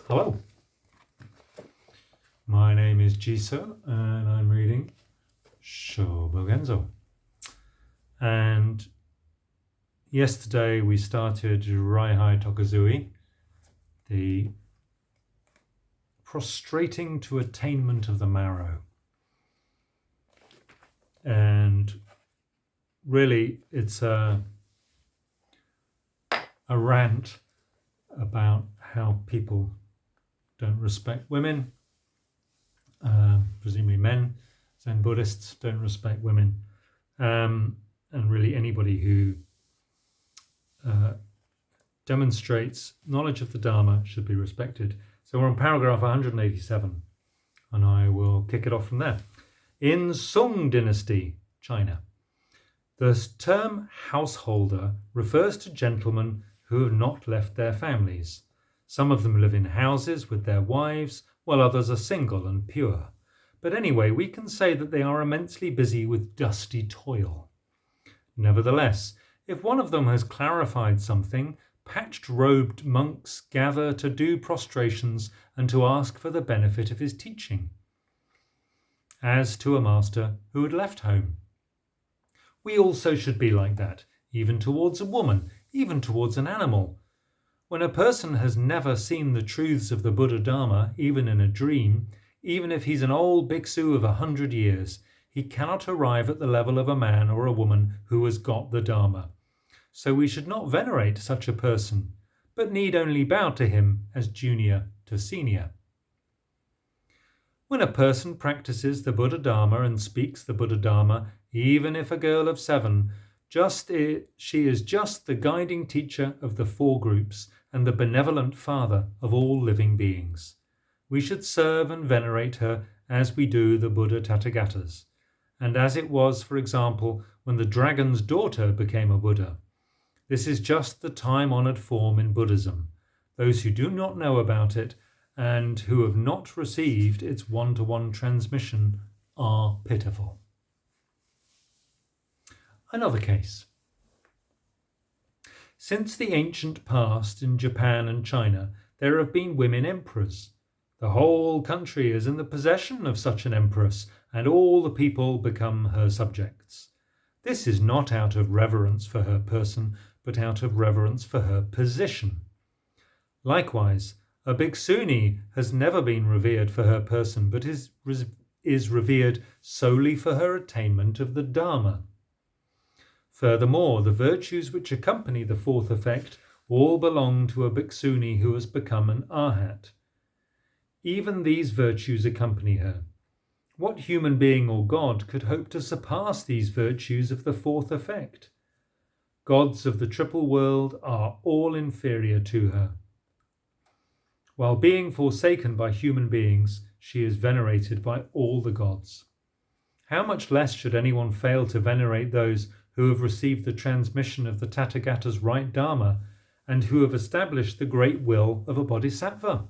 Hello, my name is Jiso and I'm reading Shōbōgenzō. And yesterday we started Raihai tokuzui, the Prostrating to Attainment of the Marrow. And really it's a rant about how people don't respect women, presumably men. Zen Buddhists don't respect women, and really anybody who demonstrates knowledge of the Dharma should be respected. So we're on paragraph 187, and I will kick it off from there. In Song Dynasty, China, the term householder refers to gentlemen who have not left their families. Some of them live in houses with their wives, while others are single and pure. But anyway, we can say that they are immensely busy with dusty toil. Nevertheless, if one of them has clarified something, patched-robed monks gather to do prostrations and to ask for the benefit of his teaching, as to a master who had left home. We also should be like that, even towards a woman, even towards an animal. When a person has never seen the truths of the Buddha Dharma, even in a dream, even if he's an old bhiksu of 100 years, he cannot arrive at the level of a man or a woman who has got the Dharma. So we should not venerate such a person, but need only bow to him as junior to senior. When a person practices the Buddha Dharma and speaks the Buddha Dharma, even if a girl of 7, she is just the guiding teacher of the 4 groups and the benevolent father of all living beings. We should serve and venerate her as we do the Buddha Tathagatas, and as it was, for example, when the dragon's daughter became a Buddha. This is just the time-honoured form in Buddhism. Those who do not know about it and who have not received its one-to-one transmission are pitiful. Another case. Since the ancient past in Japan and China, there have been women emperors. The whole country is in the possession of such an empress, and all the people become her subjects. This is not out of reverence for her person, but out of reverence for her position. Likewise, a bhikshuni has never been revered for her person, but is revered solely for her attainment of the Dharma. Furthermore, the virtues which accompany the 4th effect all belong to a bhikshuni who has become an arhat. Even these virtues accompany her. What human being or god could hope to surpass these virtues of the 4th effect? Gods of the triple world are all inferior to her. While being forsaken by human beings, she is venerated by all the gods. How much less should anyone fail to venerate those who have received the transmission of the Tathagata's right Dharma and who have established the great will of a bodhisattva?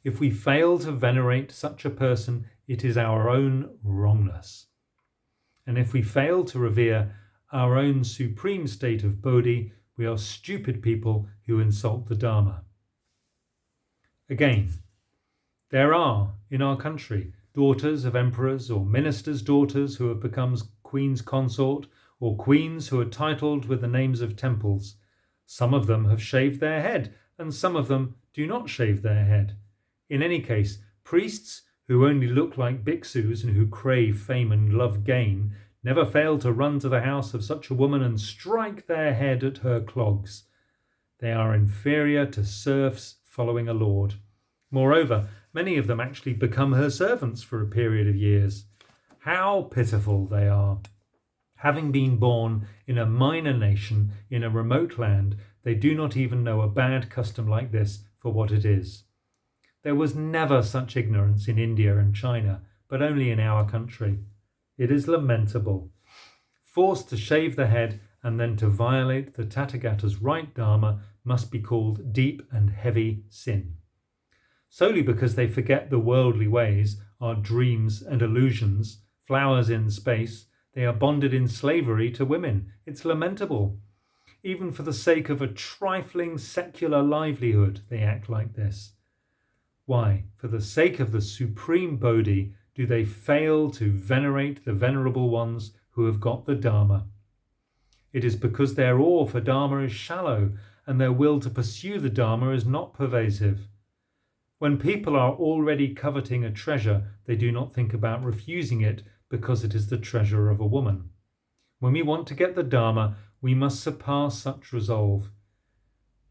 If we fail to venerate such a person, it is our own wrongness. And if we fail to revere our own supreme state of Bodhi, we are stupid people who insult the Dharma. Again, there are, in our country, daughters of emperors or ministers' daughters who have become queen's consort, or queens who are titled with the names of temples. Some of them have shaved their head, and some of them do not shave their head. In any case, priests who only look like bhiksus and who crave fame and love gain never fail to run to the house of such a woman and strike their head at her clogs. They are inferior to serfs following a lord. Moreover, many of them actually become her servants for a period of years. How pitiful they are! Having been born in a minor nation in a remote land, they do not even know a bad custom like this for what it is. There was never such ignorance in India and China, but only in our country. It is lamentable. Forced to shave the head and then to violate the Tathagata's right Dharma must be called deep and heavy sin. Solely because they forget the worldly ways are dreams and illusions, flowers in space, they are bonded in slavery to women. It's lamentable. Even for the sake of a trifling secular livelihood, they act like this. Why, for the sake of the supreme Bodhi, do they fail to venerate the venerable ones who have got the Dharma? It is because their awe for Dharma is shallow and their will to pursue the Dharma is not pervasive. When people are already coveting a treasure, they do not think about refusing it because it is the treasure of a woman. When we want to get the Dharma, we must surpass such resolve.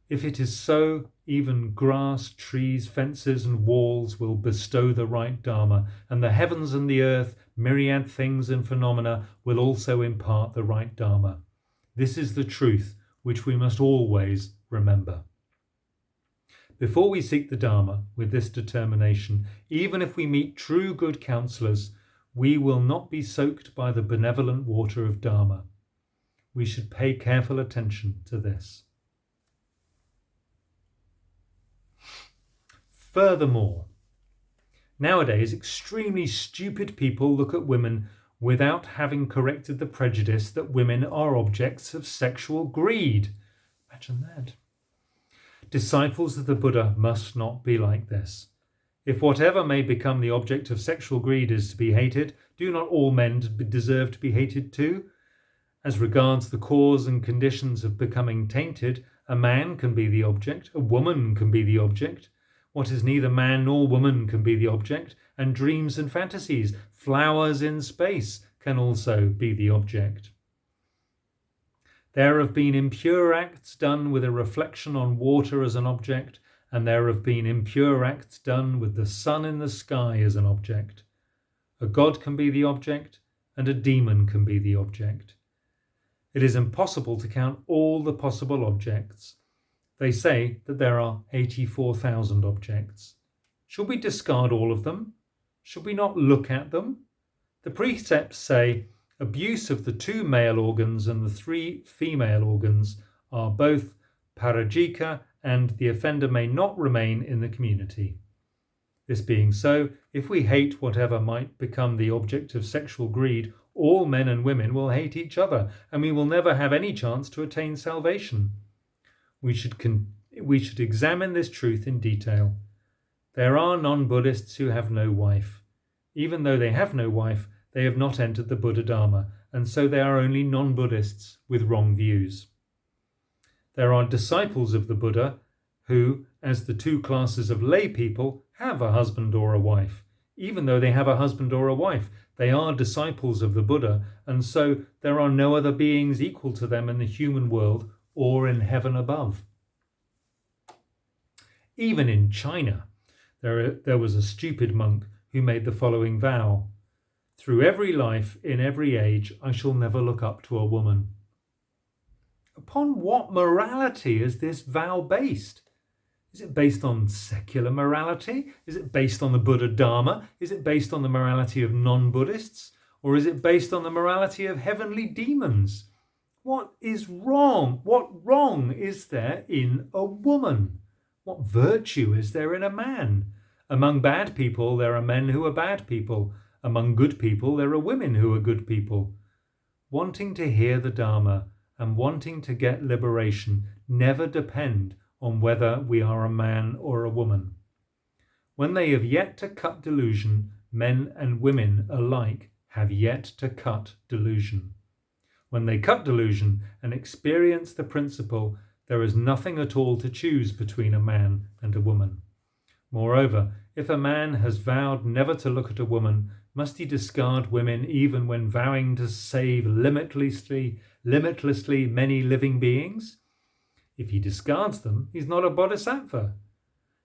If it is so, even grass, trees, fences and walls will bestow the right Dharma, and the heavens and the earth, myriad things and phenomena will also impart the right Dharma. This is the truth which we must always remember. Before we seek the Dharma with this determination, even if we meet true good counsellors, we will not be soaked by the benevolent water of Dharma. We should pay careful attention to this. Furthermore, nowadays extremely stupid people look at women without having corrected the prejudice that women are objects of sexual greed. Imagine that. Disciples of the Buddha must not be like this. If whatever may become the object of sexual greed is to be hated, do not all men deserve to be hated too? As regards the cause and conditions of becoming tainted, a man can be the object, a woman can be the object. What is neither man nor woman can be the object, and dreams and fantasies, flowers in space, can also be the object. There have been impure acts done with a reflection on water as an object, and there have been impure acts done with the sun in the sky as an object. A god can be the object, and a demon can be the object. It is impossible to count all the possible objects. They say that there are 84,000 objects. Should we discard all of them? Should we not look at them? The precepts say abuse of the 2 male organs and the 3 female organs are both parajika, and the offender may not remain in the community. This being so, if we hate whatever might become the object of sexual greed, all men and women will hate each other, and we will never have any chance to attain salvation. We should examine this truth in detail. There are non-Buddhists who have no wife. Even though they have no wife, they have not entered the Buddha Dharma, and so they are only non-Buddhists with wrong views. There are disciples of the Buddha who, as the 2 classes of lay people, have a husband or a wife. Even though they have a husband or a wife, they are disciples of the Buddha, and so there are no other beings equal to them in the human world or in heaven above. Even in China, there was a stupid monk who made the following vow: "Through every life, in every age, I shall never look up to a woman." Upon what morality is this vow based? Is it based on secular morality? Is it based on the Buddha Dharma? Is it based on the morality of non-Buddhists? Or is it based on the morality of heavenly demons? What is wrong? What wrong is there in a woman? What virtue is there in a man? Among bad people, there are men who are bad people. Among good people, there are women who are good people. Wanting to hear the Dharma and wanting to get liberation never depend on whether we are a man or a woman. When they have yet to cut delusion, men and women alike have yet to cut delusion. When they cut delusion and experience the principle, there is nothing at all to choose between a man and a woman. Moreover, if a man has vowed never to look at a woman, must he discard women even when vowing to save limitlessly many living beings? If he discards them, he's not a bodhisattva.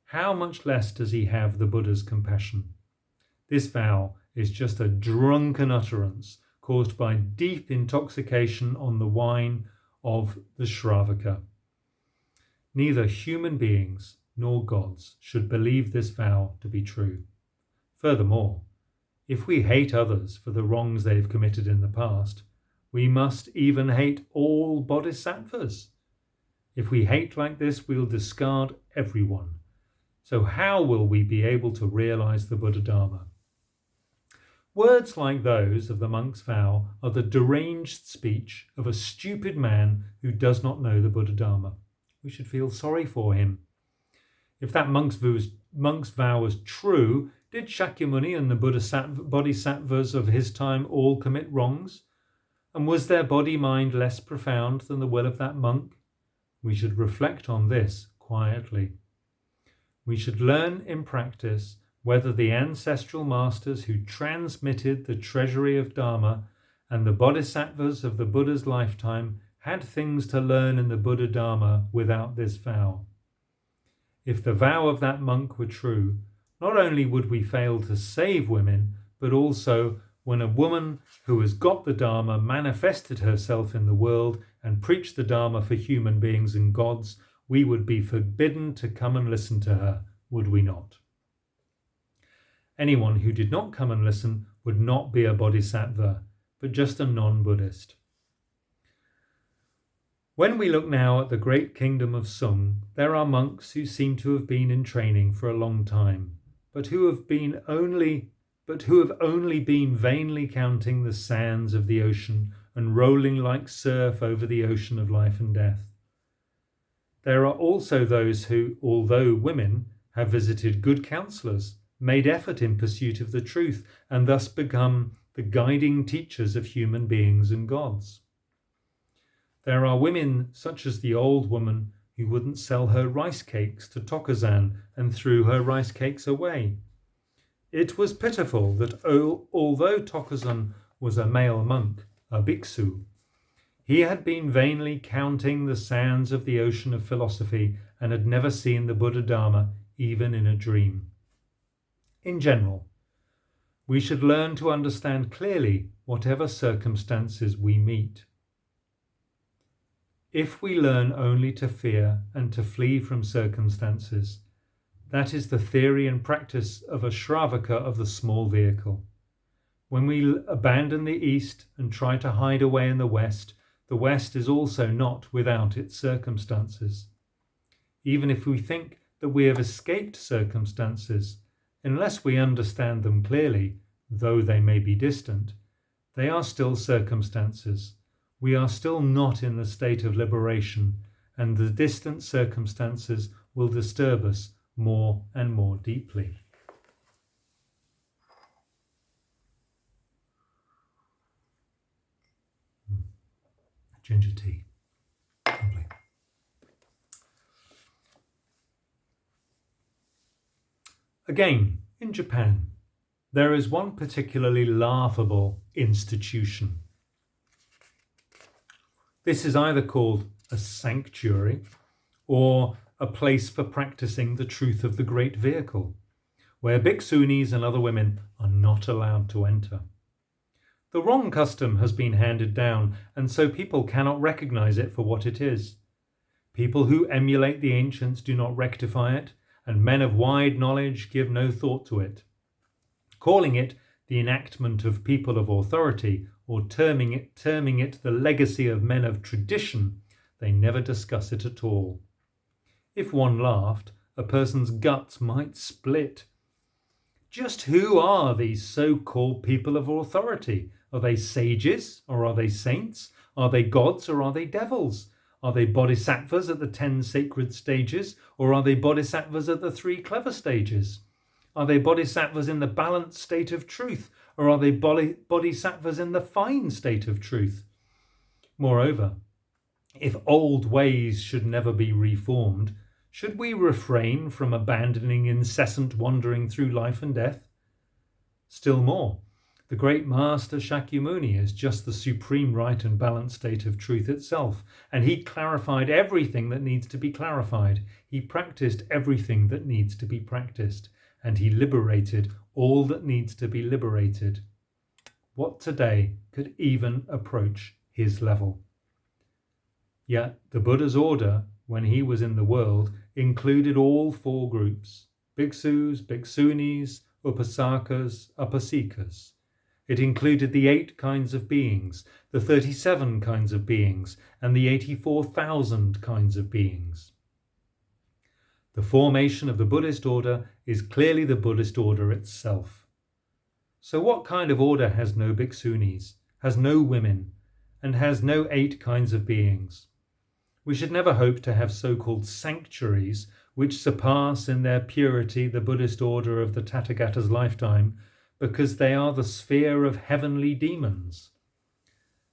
How much less does he have the Buddha's compassion? This vow is just a drunken utterance caused by deep intoxication on the wine of the Shravaka. Neither human beings nor gods should believe this vow to be true. Furthermore, if we hate others for the wrongs they have committed in the past, we must even hate all bodhisattvas. If we hate like this, we'll discard everyone. So how will we be able to realize the Buddha Dharma? Words like those of the monk's vow are the deranged speech of a stupid man who does not know the Buddha Dharma. We should feel sorry for him. If that monk's vow was true, did Shakyamuni and the bodhisattvas of his time all commit wrongs? And was their body-mind less profound than the will of that monk? We should reflect on this quietly. We should learn in practice whether the ancestral masters who transmitted the treasury of Dharma and the bodhisattvas of the Buddha's lifetime had things to learn in the Buddha Dharma without this vow. If the vow of that monk were true, not only would we fail to save women, but also when a woman who has got the Dharma manifested herself in the world and preached the Dharma for human beings and gods, we would be forbidden to come and listen to her, would we not? Anyone who did not come and listen would not be a bodhisattva, but just a non-Buddhist. When we look now at the great kingdom of Sung, there are monks who seem to have been in training for a long time, but who have only been vainly counting the sands of the ocean and rolling like surf over the ocean of life and death. There are also those who, although women, have visited good counsellors, made effort in pursuit of the truth, and thus become the guiding teachers of human beings and gods. There are women such as the old woman who wouldn't sell her rice cakes to Tokuzan and threw her rice cakes away. It was pitiful that although Tokuzan was a male monk, a bhikksu, he had been vainly counting the sands of the ocean of philosophy and had never seen the Buddha Dharma even in a dream. In general, we should learn to understand clearly whatever circumstances we meet. If we learn only to fear and to flee from circumstances, that is the theory and practice of a Shravaka of the small vehicle. When we abandon the East and try to hide away in the West is also not without its circumstances. Even if we think that we have escaped circumstances, unless we understand them clearly, though they may be distant, they are still circumstances. We are still not in the state of liberation, and the distant circumstances will disturb us more and more deeply. Ginger tea. Lovely. Again, in Japan, there is one particularly laughable institution. This is either called a sanctuary or a place for practicing the truth of the great vehicle, where bhikksunis and other women are not allowed to enter. The wrong custom has been handed down, and so people cannot recognize it for what it is. People who emulate the ancients do not rectify it, and men of wide knowledge give no thought to it. Calling it the enactment of people of authority, or terming it the legacy of men of tradition, they never discuss it at all. If one laughed, a person's guts might split. Just who are these so-called people of authority? Are they sages or are they saints? Are they gods or are they devils? Are they bodhisattvas at the 10 sacred stages or are they bodhisattvas at the 3 clever stages? Are they bodhisattvas in the balanced state of truth or are they bodhisattvas in the fine state of truth? Moreover, if old ways should never be reformed, should we refrain from abandoning incessant wandering through life and death? Still more, the great master Shakyamuni is just the supreme right and balanced state of truth itself, and he clarified everything that needs to be clarified. He practiced everything that needs to be practiced, and he liberated all that needs to be liberated. What today could even approach his level? Yet the Buddha's order, when he was in the world, included all 4 groups: bhiksus, bhiksunis, upasakas, upasikas. It included the 8 kinds of beings, the 37 kinds of beings, and the 84,000 kinds of beings. The formation of the Buddhist order is clearly the Buddhist order itself. So what kind of order has no bhiksunis, has no women, and has no 8 kinds of beings? We should never hope to have so-called sanctuaries which surpass in their purity the Buddhist order of the Tathagata's lifetime, because they are the sphere of heavenly demons.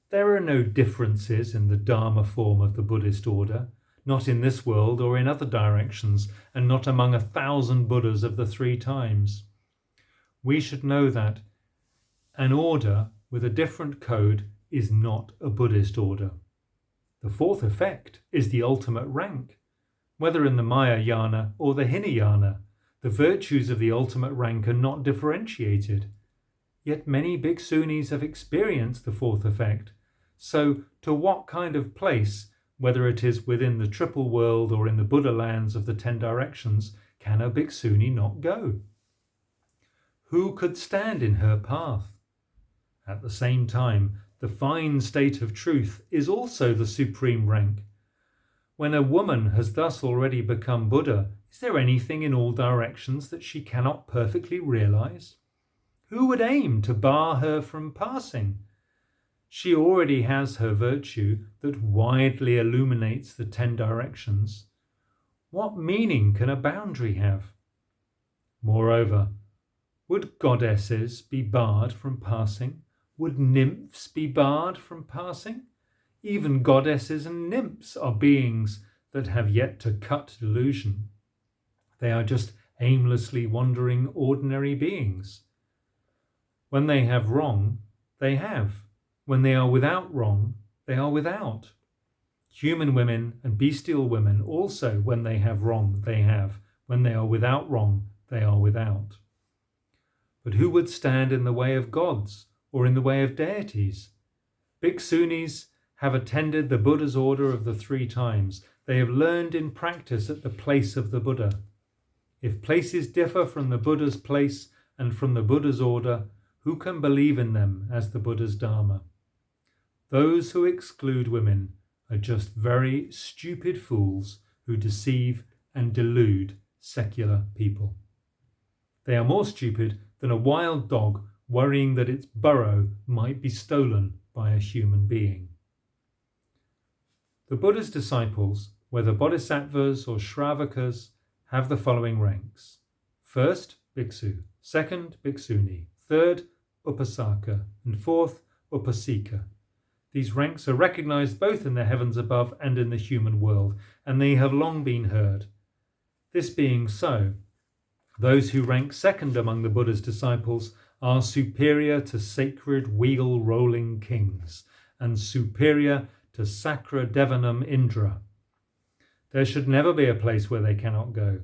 There are no differences in the Dharma form of the Buddhist order, not in this world or in other directions, and not among 1,000 Buddhas of the 3 times. We should know that an order with a different code is not a Buddhist order. The 4th effect is the ultimate rank. Whether in the Mahayana or the Hinayana, the virtues of the ultimate rank are not differentiated. Yet many bhikksunis have experienced the 4th effect. So to what kind of place, whether it is within the triple world or in the Buddha lands of the 10 directions, can a bhikshuni not go? Who could stand in her path? At the same time, the fine state of truth is also the supreme rank. When a woman has thus already become Buddha, is there anything in all directions that she cannot perfectly realize? Who would aim to bar her from passing? She already has her virtue that widely illuminates the 10 directions. What meaning can a boundary have? Moreover, would goddesses be barred from passing? Would nymphs be barred from passing? Even goddesses and nymphs are beings that have yet to cut delusion. They are just aimlessly wandering ordinary beings. When they have wrong, they have. When they are without wrong, they are without. Human women and bestial women also, when they have wrong, they have. When they are without wrong, they are without. But who would stand in the way of gods or in the way of deities? Bhikksunis have attended the Buddha's order of the 3 times. They have learned in practice at the place of the Buddha. If places differ from the Buddha's place and from the Buddha's order, who can believe in them as the Buddha's Dharma? Those who exclude women are just very stupid fools who deceive and delude secular people. They are more stupid than a wild dog worrying that its burrow might be stolen by a human being. The Buddha's disciples, whether bodhisattvas or shravakas, have the following ranks. 1st, bhiksu. 2nd, bhikshuni. 3rd, upasaka. And 4th, upasika. These ranks are recognized both in the heavens above and in the human world, and they have long been heard. This being so, those who rank 2nd among the Buddha's disciples are superior to sacred wheel-rolling kings and superior to Sakra Devanam Indra. There should never be a place where they cannot go.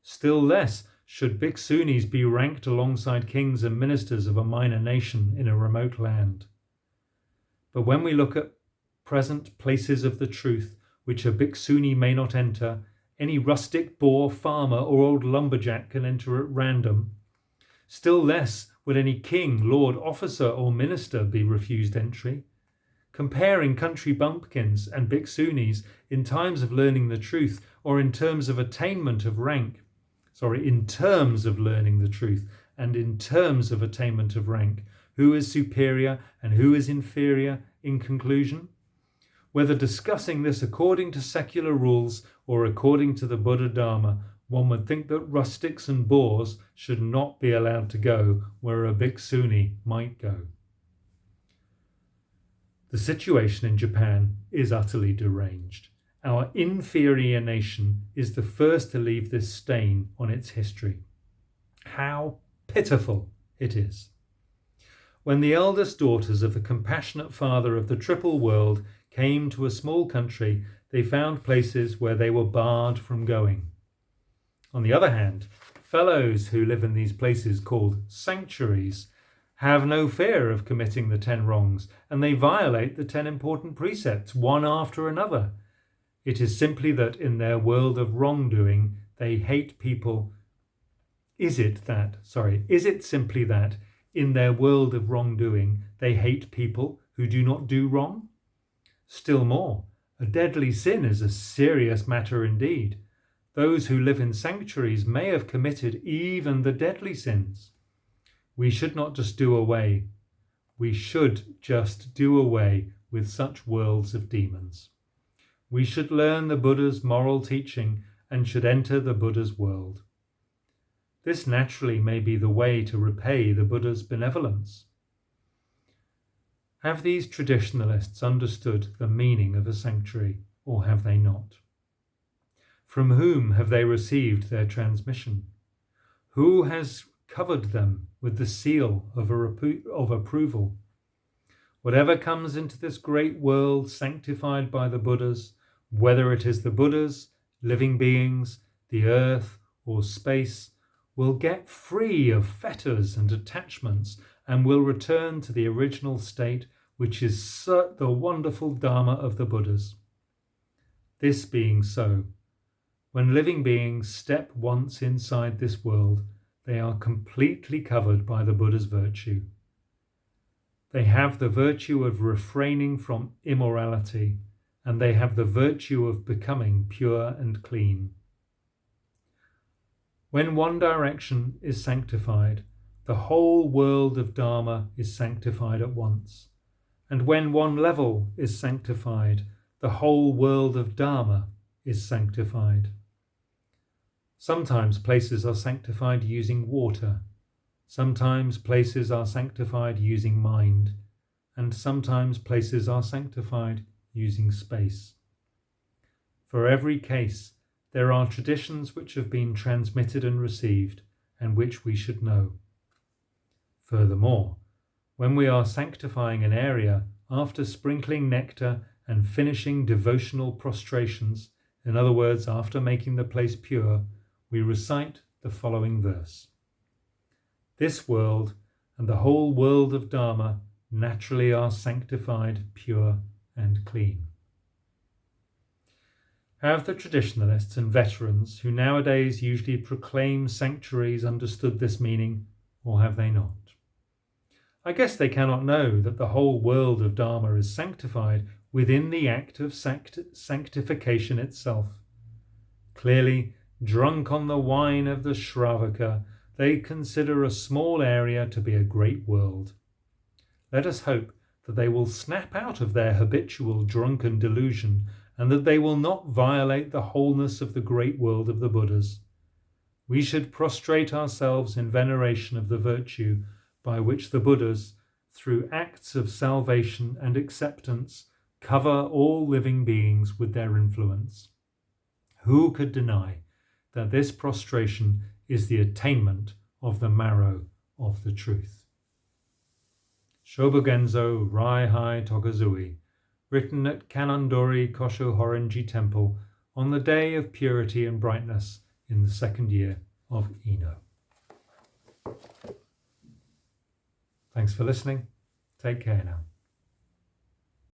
Still less should bhikksunis be ranked alongside kings and ministers of a minor nation in a remote land. But when we look at present places of the truth which a bhikshuni may not enter, any rustic, boor, farmer or old lumberjack can enter at random. Still less would any king, lord, officer or minister be refused entry. Comparing country bumpkins and bhikksunis in times of learning the truth or in terms of attainment of rank, in terms of learning the truth and in terms of attainment of rank, who is superior and who is inferior in conclusion? Whether discussing this according to secular rules or according to the Buddha Dharma, one would think that rustics and boors should not be allowed to go where a bhikshuni might go. The situation in Japan is utterly deranged. Our inferior nation is the first to leave this stain on its history. How pitiful it is. When the eldest daughters of the compassionate father of the triple world came to a small country, they found places where they were barred from going. On the other hand, fellows who live in these places called sanctuaries have no fear of committing the 10 wrongs, and they violate the 10 important precepts one after another. It is simply that in their world of wrongdoing, they hate people. Is it simply that in their world of wrongdoing, they hate people who do not do wrong? Still more, a deadly sin is a serious matter indeed. Those who live in sanctuaries may have committed even the deadly sins. We should not just do away. We should just do away with such worlds of demons. We should learn the Buddha's moral teaching and should enter the Buddha's world. This naturally may be the way to repay the Buddha's benevolence. Have these traditionalists understood the meaning of a sanctuary, or have they not? From whom have they received their transmission? Who has covered them with the seal of approval? Whatever comes into this great world sanctified by the Buddhas, whether it is the Buddhas, living beings, the earth, or space, will get free of fetters and attachments and will return to the original state, which is the wonderful Dharma of the Buddhas. This being so, when living beings step once inside this world, they are completely covered by the Buddha's virtue. They have the virtue of refraining from immorality, and they have the virtue of becoming pure and clean. When one direction is sanctified, the whole world of Dharma is sanctified at once. And when one level is sanctified, the whole world of Dharma is sanctified. Sometimes places are sanctified using water. Sometimes places are sanctified using mind. And sometimes places are sanctified using space. For every case, there are traditions which have been transmitted and received, and which we should know. Furthermore, when we are sanctifying an area, after sprinkling nectar and finishing devotional prostrations, in other words, after making the place pure, we recite the following verse. This world and the whole world of Dharma naturally are sanctified, pure, and clean. Have the traditionalists and veterans who nowadays usually proclaim sanctuaries understood this meaning, or have they not? I guess they cannot know that the whole world of Dharma is sanctified within the act of sanctification itself. Clearly, drunk on the wine of the Shravaka, they consider a small area to be a great world. Let us hope that they will snap out of their habitual drunken delusion and that they will not violate the wholeness of the great world of the Buddhas. We should prostrate ourselves in veneration of the virtue by which the Buddhas, through acts of salvation and acceptance, cover all living beings with their influence. Who could deny that this prostration is the attainment of the marrow of the truth? Shōbōgenzō Raihai tokuzui, written at Kanondori Kosho Horenji Temple on the day of purity and brightness in the second year of Ino. Thanks for listening. Take care now.